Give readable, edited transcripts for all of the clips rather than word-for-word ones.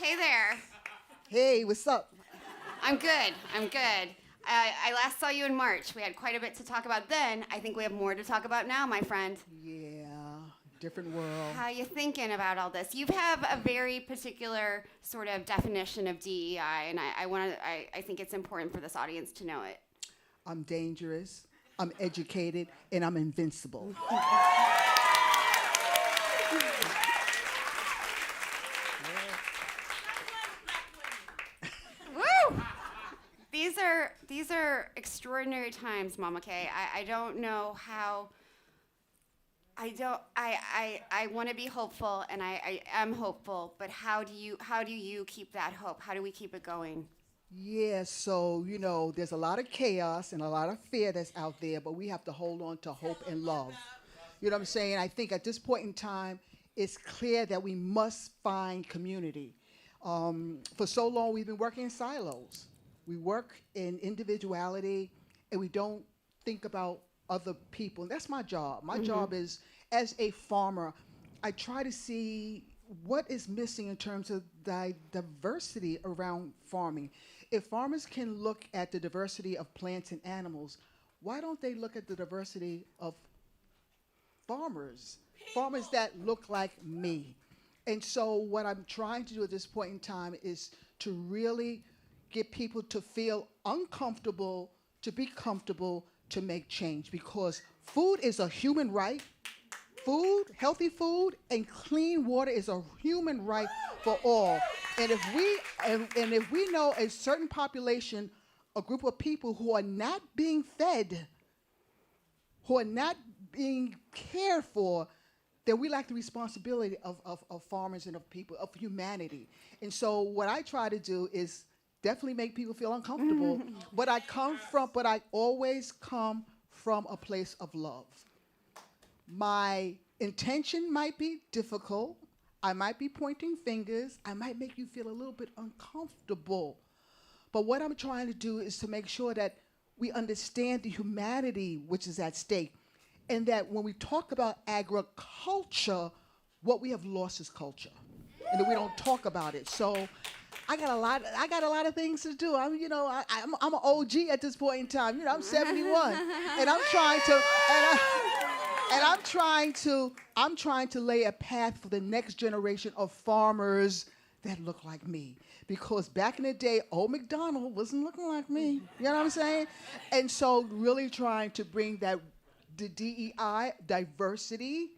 Hey there. Hey, what's up? I'm good. I last saw you in March. We had quite a bit to talk about then. I think we have more to talk about now, my friend. Yeah, different world. How you thinking about all this? You have a very particular sort of definition of DEI, and I think it's important for this audience to know it. I'm dangerous, I'm educated, and I'm invincible. Woo! These are extraordinary times, Mama Kay. I don't know how. I want to be hopeful, and I am hopeful. But how do you keep that hope? How do we keep it going? Yeah, so, there's a lot of chaos and a lot of fear that's out there, but we have to hold on to hope and love. You know what I'm saying? I think at this point in time, it's clear that we must find community. For so long, we've been working in silos. We work in individuality, and we don't think about other people. And that's my job. My job is, as a farmer, I try to see what is missing in terms of diversity around farming. If farmers can look at the diversity of plants and animals, why don't they look at the diversity of farmers? Farmers that look like me. And so what I'm trying to do at this point in time is to really get people to feel uncomfortable, to be comfortable, to make change. Because food is a human right. Food, healthy food, and clean water is a human right for all. And if we know a certain population, a group of people who are not being fed, who are not being cared for, then we lack the responsibility of farmers and of people, of humanity. And so what I try to do is definitely make people feel uncomfortable, but I always come from a place of love. My intention might be difficult. I might be pointing fingers. I might make you feel a little bit uncomfortable. But what I'm trying to do is to make sure that we understand the humanity which is at stake, and that when we talk about agriculture, what we have lost is culture, and that we don't talk about it. So I got a lot of things to do. I'm an OG at this point in time. I'm 71, and I'm trying to lay a path for the next generation of farmers that look like me. Because back in the day, old McDonald wasn't looking like me. You know what I'm saying? And so really trying to bring the DEI, diversity,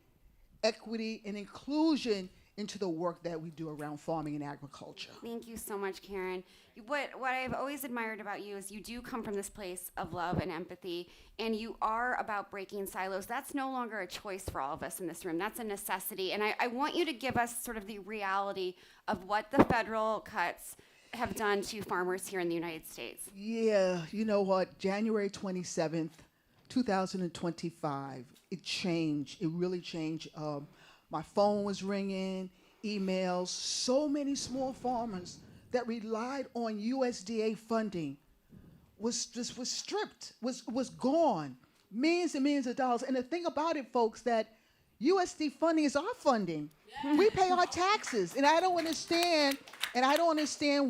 equity, and inclusion into the work that we do around farming and agriculture. Thank you so much, Karen. What I've always admired about you is you do come from this place of love and empathy, and you are about breaking silos. That's no longer a choice for all of us in this room. That's a necessity. And I want you to give us sort of the reality of what the federal cuts have done to farmers here in the United States. Yeah, you know what? January 27th, 2025, it changed. It really changed. My phone was ringing, emails, so many small farmers that relied on USDA funding was stripped, was gone. Millions and millions of dollars. And the thing about it, folks, that USD funding is our funding. Yeah. We pay our taxes. And I don't understand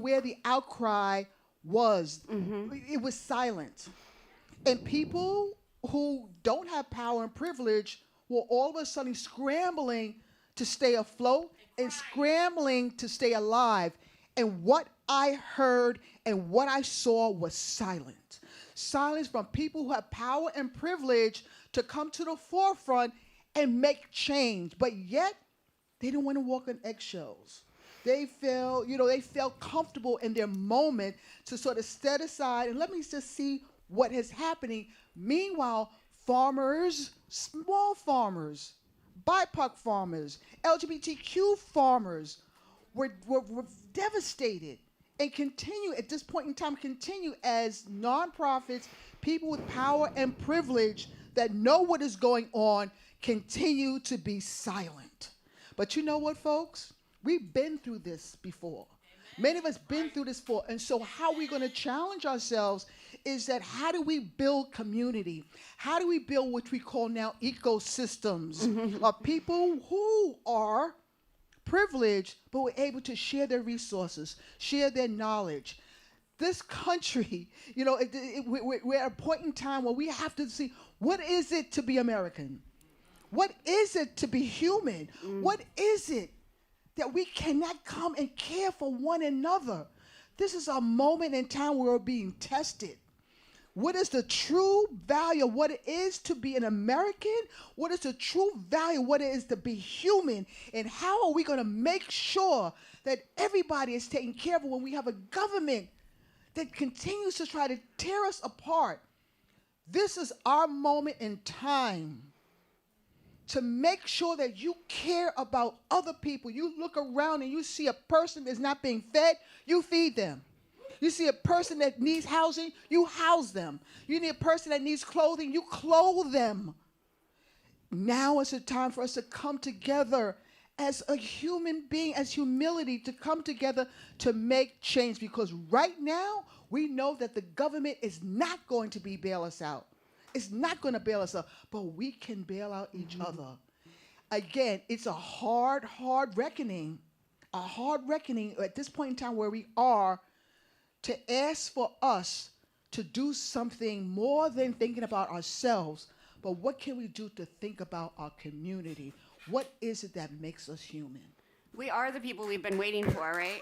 where the outcry was. It was silent. And people who don't have power and privilege were all of a sudden scrambling to stay afloat and scrambling to stay alive. And what I heard and what I saw was silence. Silence from people who have power and privilege to come to the forefront and make change. But yet, they didn't want to walk on eggshells. They felt comfortable in their moment to sort of step aside and let me just see what is happening. Meanwhile, farmers, small farmers, BIPOC farmers, LGBTQ farmers were devastated and continue at this point in time, as nonprofits, people with power and privilege that know what is going on, continue to be silent. But you know what, folks? We've been through this before. Many of us been through this before. And so how we're going to challenge ourselves is that how do we build community? How do we build what we call now ecosystems of people who are privileged, but were able to share their resources, share their knowledge. This country, we're at a point in time where we have to see, what is it to be American? What is it to be human? What is it that we cannot come and care for one another? This is a moment in time where we're being tested. What is the true value of what it is to be an American? What is the true value of what it is to be human? And how are we going to make sure that everybody is taken care of when we have a government that continues to try to tear us apart? This is our moment in time to make sure that you care about other people. You look around and you see a person that's not being fed, you feed them. You see a person that needs housing, you house them. You need a person that needs clothing, you clothe them. Now is the time for us to come together as a human being, as humility, to come together to make change. Because right now, we know that the government is not going to bail us out. It's not going to bail us out, but we can bail out each other. Again, it's a hard reckoning at this point in time where we are, to ask for us to do something more than thinking about ourselves, but what can we do to think about our community? What is it that makes us human? We are the people we've been waiting for, right?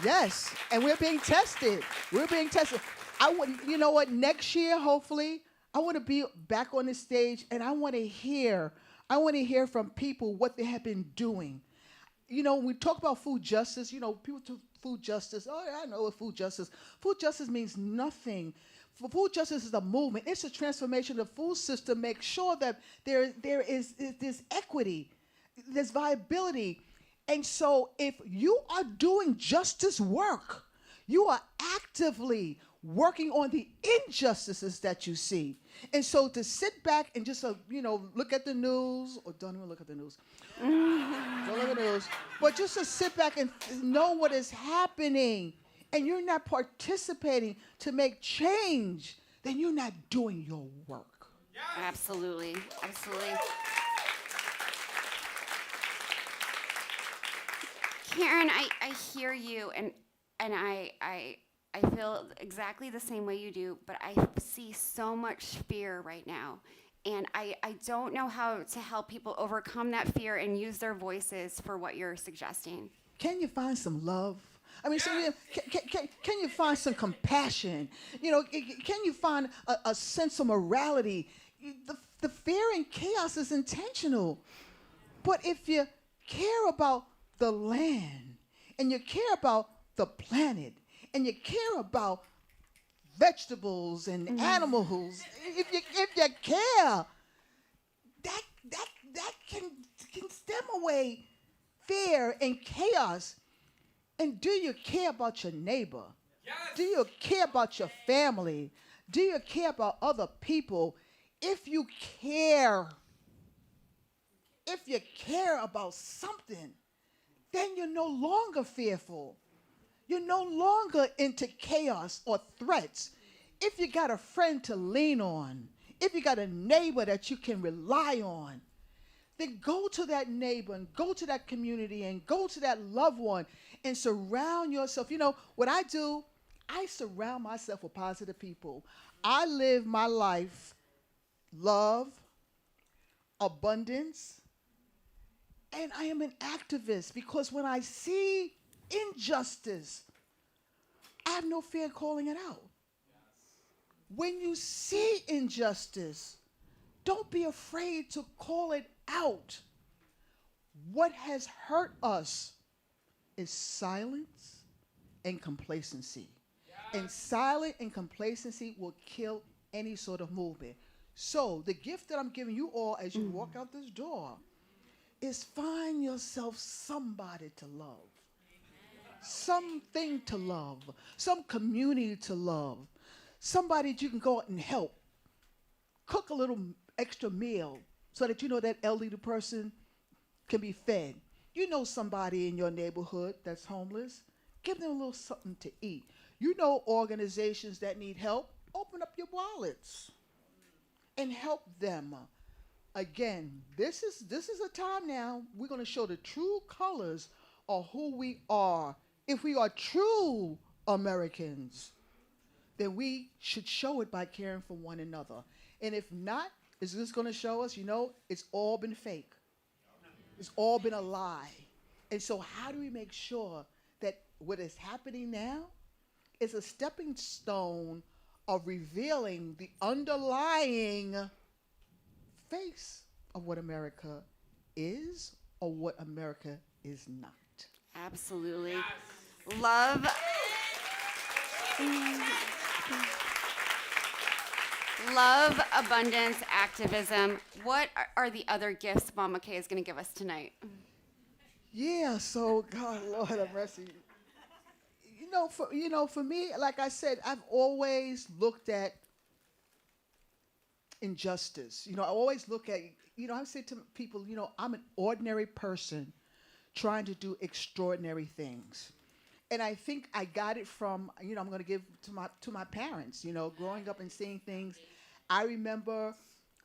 Yes, and we're being tested. You know what, next year, hopefully, I want to be back on the stage, and I want to hear from people what they have been doing. When we talk about food justice, people talk food justice. Oh, I know what food justice. Food justice means nothing. Food justice is a movement. It's a transformation of the food system. Make sure that there is equity, there's viability. And so if you are doing justice work, you are actively working on the injustices that you see. And so to sit back and just, look at the news, or don't even look at the news. Don't look at the news. But just to sit back and know what is happening, and you're not participating to make change, then you're not doing your work. Yes. Absolutely. Karen, I hear you, and I feel exactly the same way you do, but I see so much fear right now. And I don't know how to help people overcome that fear and use their voices for what you're suggesting. Can you find some love? I mean, can you find some compassion? Can you find a sense of morality? The fear and chaos is intentional. But if you care about the land, and you care about the planet, and you care about vegetables and animals, if you care, that can stem away fear and chaos. And do you care about your neighbor? Yes. Do you care about your family? Do you care about other people? If you care about something, then you're no longer fearful. You're no longer into chaos or threats. If you got a friend to lean on, if you got a neighbor that you can rely on, then go to that neighbor and go to that community and go to that loved one and surround yourself. What I do, I surround myself with positive people. I live my life, love, abundance, and I am an activist because when I see injustice, I have no fear calling it out. Yes. When you see injustice, don't be afraid to call it out. What has hurt us is silence and complacency. Yes. And silence and complacency will kill any sort of movement. So the gift that I'm giving you all as you walk out this door is find yourself somebody to love. Something to love, some community to love, somebody that you can go out and help. Cook a little extra meal so that that elderly person can be fed. Somebody in your neighborhood that's homeless, give them a little something to eat. Organizations that need help, open up your wallets and help them. again, this is a time now we're going to show the true colors of who we are. If we are true Americans, then we should show it by caring for one another. And if not, is this going to show us, it's all been fake. It's all been a lie. And so how do we make sure that what is happening now is a stepping stone of revealing the underlying face of what America is or what America is not? Absolutely. Love. Love, abundance, activism. What are the other gifts Mama Kay is going to give us tonight? Yeah, so God, Lord have mercy. For me, like I said, I've always looked at injustice. I always look at, I say to people, I'm an ordinary person trying to do extraordinary things. And I think I got it from, I'm going to give to my parents, growing up and seeing things. I remember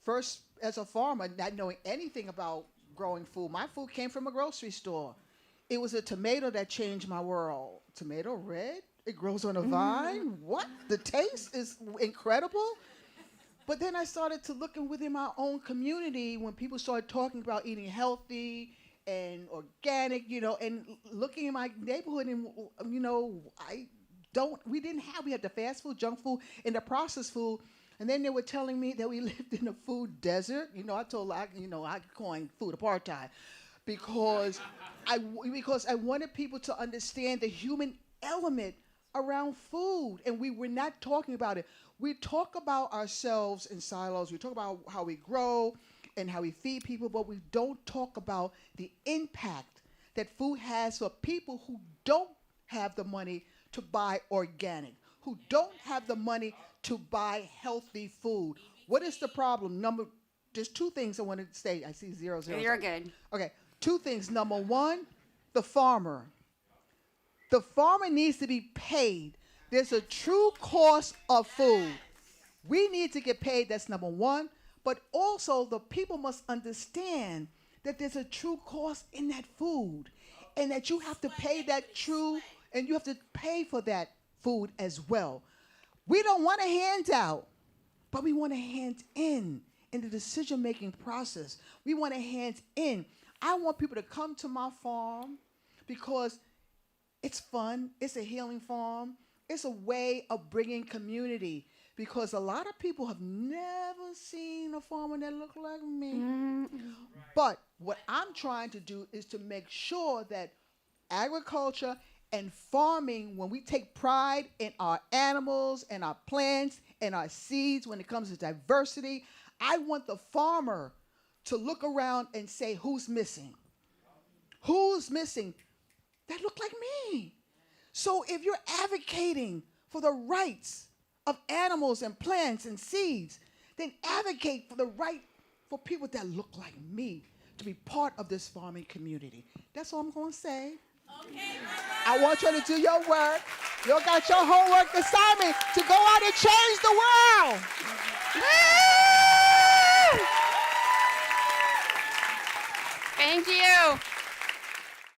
first as a farmer, not knowing anything about growing food. My food came from a grocery store. It was a tomato that changed my world. Tomato red, it grows on a vine. What? The taste is incredible. But then I started to look within my own community when people started talking about eating healthy and organic, and looking in my neighborhood, and we had the fast food, junk food, and the processed food, and then they were telling me that we lived in a food desert. I coined food apartheid because I wanted people to understand the human element around food, and we were not talking about it. We talk about ourselves in silos. We talk about how we grow and how we feed people, but we don't talk about the impact that food has for people who don't have the money to buy organic, who don't have the money to buy healthy food. What is the problem? There's two things I want to say. I see 0, 0. You're good. Okay, two things. Number one, the farmer. The farmer needs to be paid. There's a true cost of food. We need to get paid. That's number one. But also, the people must understand that there's a true cost in that food, and that you have to pay that true, and you have to pay for that food as well. We don't want a handout, but we want a hand in the decision-making process. We want a hand in. I want people to come to my farm because it's fun. It's a healing farm. It's a way of bringing community, because a lot of people have never seen a farmer that looked like me. Mm-hmm. But what I'm trying to do is to make sure that agriculture and farming, when we take pride in our animals and our plants and our seeds, when it comes to diversity, I want the farmer to look around and say, who's missing? Who's missing? That look like me. So if you're advocating for the rights of animals and plants and seeds, then advocate for the right for people that look like me to be part of this farming community. That's all I'm going to say. Okay, I want you to do your work. You got your homework assignment to go out and change the world. Thank you.